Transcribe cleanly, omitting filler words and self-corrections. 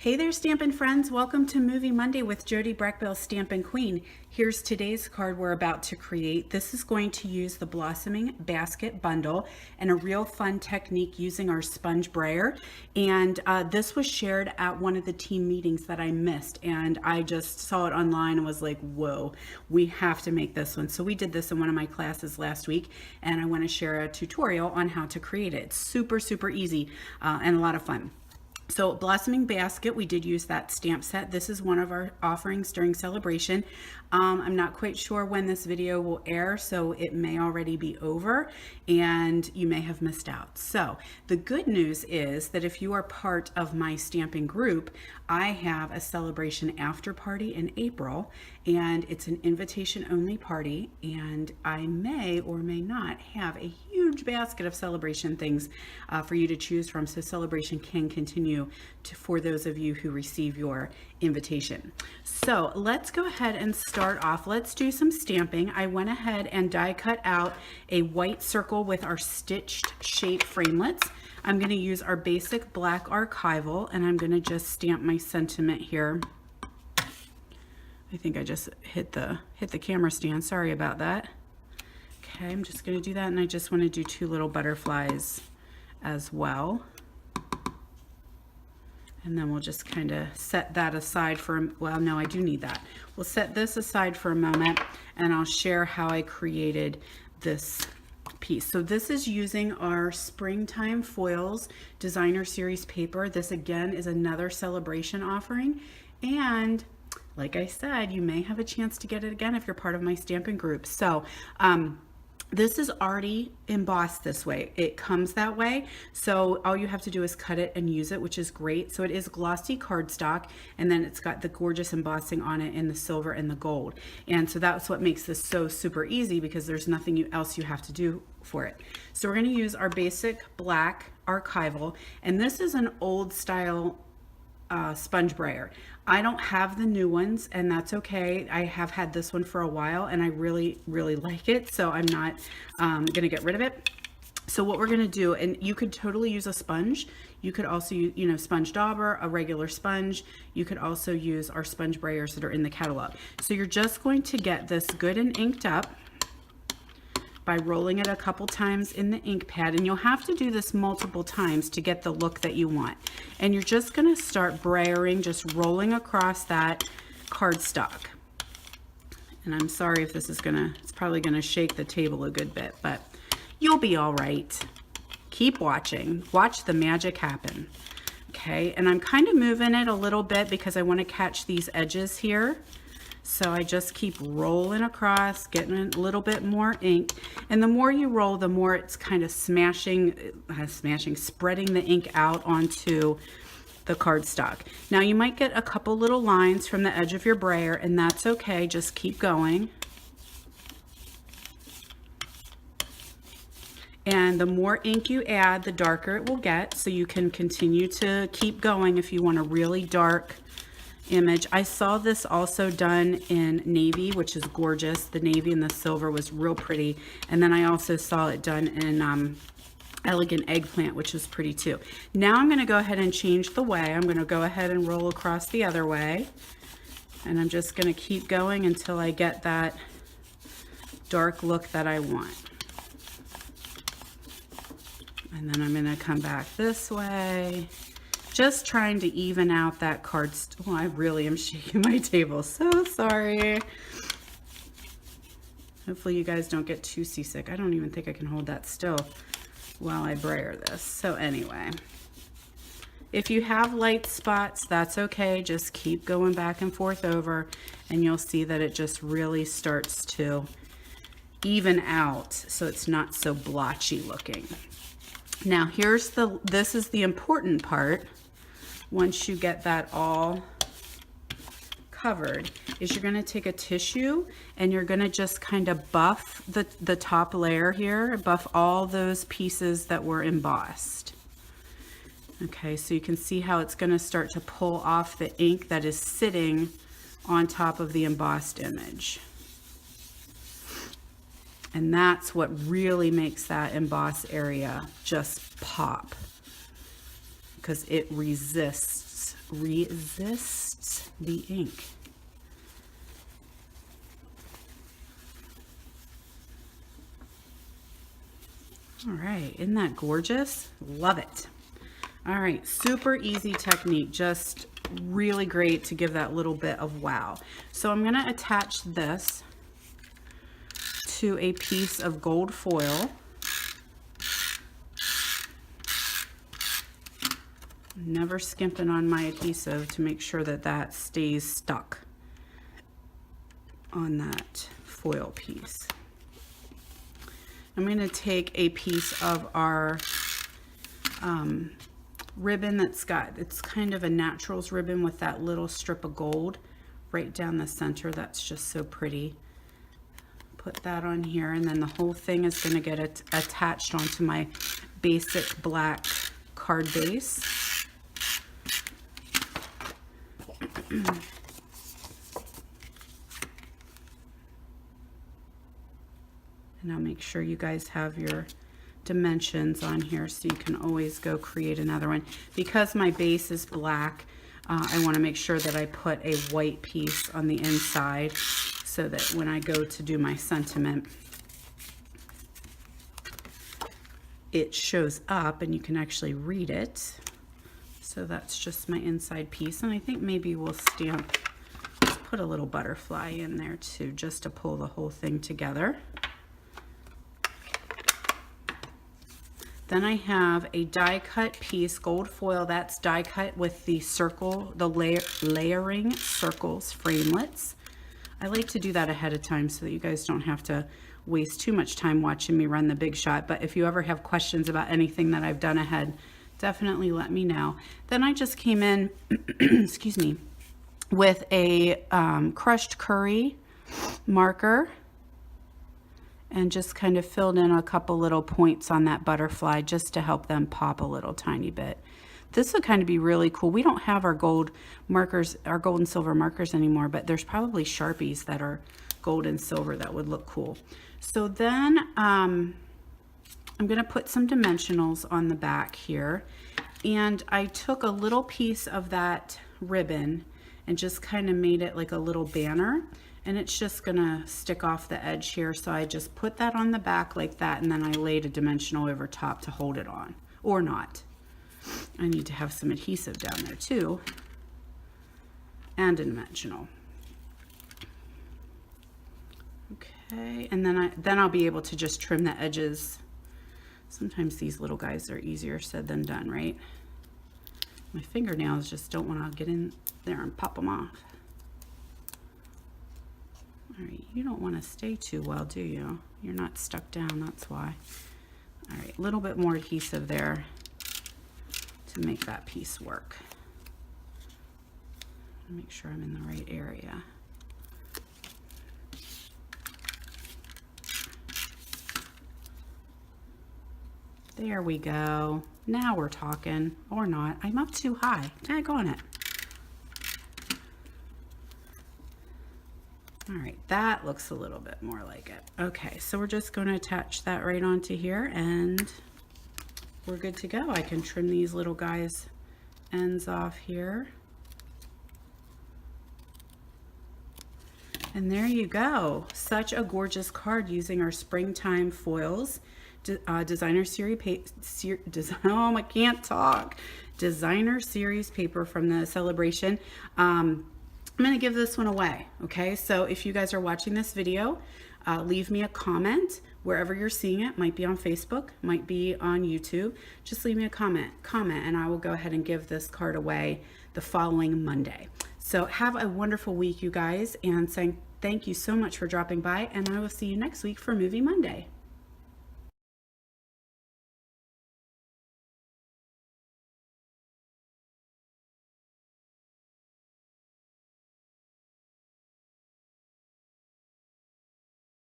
Hey there, Stampin' friends. Welcome to Movie Monday with Jody Breckbill, Stampin' Queen. Here's today's card we're about to create. This is going to use the Blossoming Basket Bundle and a real fun technique using our sponge brayer. And this was shared at one of the team meetings that I missed. And I just saw it online and was like, whoa, we have to make this one. So we did this in one of my classes last week. And I want to share a tutorial on how to create it. It's super, super easy and a lot of fun. So Blossoming Basket, we did use that stamp set. This is one of our offerings during celebration. I'm not quite sure when this video will air, so it may already be over and you may have missed out. So the good news is that if you are part of my stamping group, I have a celebration after party in April, and it's an invitation only party, and I may or may not have a huge basket of celebration things for you to choose from, so celebration can continue for those of you who receive your invitation. So let's go ahead and start off. Let's do some stamping. I went ahead and die cut out a white circle with our stitched shape framelits. I'm going to use our basic black archival, and I'm going to just stamp my sentiment here. I think I just hit the camera stand. Sorry about that. Okay, I'm just going to do that, and I just want to do two little butterflies as well. And then we'll just kind of set that aside for, well, no, I do need that. We'll set this aside for a moment, and I'll share how I created this piece. So this is using our Springtime Foils Designer Series paper. This again is another celebration offering, and like I said, you may have a chance to get it again if you're part of my stamping group. So this is already embossed this way. It comes that way. So all you have to do is cut it and use it, which is great. So it is glossy cardstock, and then it's got the gorgeous embossing on it in the silver and the gold. And so that's what makes this so super easy, because there's nothing else you have to do for it. So we're going to use our basic black archival, and this is an old style sponge brayer. I don't have the new ones, and that's okay. I have had this one for a while, and I really, really like it, so I'm not gonna get rid of it. So what we're gonna do, and you could totally use a sponge. You could also use, sponge dauber, a regular sponge. You could also use our sponge brayers that are in the catalog. So you're just going to get this good and inked up by rolling it a couple times in the ink pad, and you'll have to do this multiple times to get the look that you want. And you're just gonna start brayering, just rolling across that cardstock. And I'm sorry if this is it's probably gonna shake the table a good bit, but you'll be all right. Keep watching, watch the magic happen. Okay, and I'm kind of moving it a little bit because I wanna catch these edges here. So I just keep rolling across, getting a little bit more ink. And the more you roll, the more it's kind of spreading the ink out onto the cardstock. Now you might get a couple little lines from the edge of your brayer, and that's okay, just keep going. And the more ink you add, the darker it will get, so you can continue to keep going if you want a really dark image. I saw this also done in navy, which is gorgeous. The navy and the silver was real pretty. And then I also saw it done in elegant eggplant, which is pretty too. Now I'm going to go ahead and change the way. I'm going to go ahead and roll across the other way. And I'm just going to keep going until I get that dark look that I want. And then I'm going to come back this way. Just trying to even out that oh, I really am shaking my table. So sorry. Hopefully you guys don't get too seasick. I don't even think I can hold that still while I brayer this. So anyway, if you have light spots, that's okay. Just keep going back and forth over, and you'll see that it just really starts to even out, so it's not so blotchy looking. Now this is the important part. Once you get that all covered, is you're going to take a tissue and you're going to just kind of buff the top layer here, buff all those pieces that were embossed. Okay, so you can see how it's going to start to pull off the ink that is sitting on top of the embossed image. And that's what really makes that emboss area just pop, because it resists this resists the ink. All right, isn't that gorgeous? Love it. All right, super easy technique, just really great to give that little bit of wow. So I'm gonna attach this to a piece of gold foil. Never skimping on my adhesive to make sure that that stays stuck on that foil piece. I'm going to take a piece of our ribbon it's kind of a naturals ribbon with that little strip of gold right down the center. That's just so pretty. Put that on here, and then the whole thing is going to get attached onto my basic black card base. And I'll make sure you guys have your dimensions on here so you can always go create another one. Because my base is black, I want to make sure that I put a white piece on the inside so that when I go to do my sentiment, it shows up and you can actually read it. So that's just my inside piece, and I think maybe we'll stamp, let's put a little butterfly in there too, just to pull the whole thing together. Then I have a die cut piece, gold foil, that's die cut with the circle, the layering circles framelets. I like to do that ahead of time so that you guys don't have to waste too much time watching me run the big shot. But if you ever have questions about anything that I've done ahead, definitely let me know. Then I just came in, excuse me, with a crushed curry marker and just kind of filled in a couple little points on that butterfly just to help them pop a little tiny bit. This would kind of be really cool. We don't have our gold markers, our gold and silver markers anymore, but there's probably Sharpies that are gold and silver that would look cool. So then I'm going to put some dimensionals on the back here, and I took a little piece of that ribbon and just kind of made it like a little banner, and it's just going to stick off the edge here. So I just put that on the back like that, and then I laid a dimensional over top to hold it on, or not. I need to have some adhesive down there too, and a dimensional. Okay, and then I'll be able to just trim the edges. Sometimes these little guys are easier said than done, right? My fingernails just don't want to get in there and pop them off. All right, you don't want to stay too well, do you? You're not stuck down, that's why. All right, a little bit more adhesive there to make that piece work. Make sure I'm in the right area. There we go. Now we're talking, or not. I'm up too high. Tag on it. All right, that looks a little bit more like it. Okay, so we're just going to attach that right onto here, and we're good to go. I can trim these little guys' ends off here. And there you go. Such a gorgeous card using our springtime foils. Designer series I can't talk. Designer series paper from the celebration. I'm going to give this one away. Okay, so if you guys are watching this video, leave me a comment wherever you're seeing it. Might be on Facebook, might be on YouTube. Just leave me a comment, and I will go ahead and give this card away the following Monday. So have a wonderful week, you guys, and thank you so much for dropping by, and I will see you next week for Movie Monday.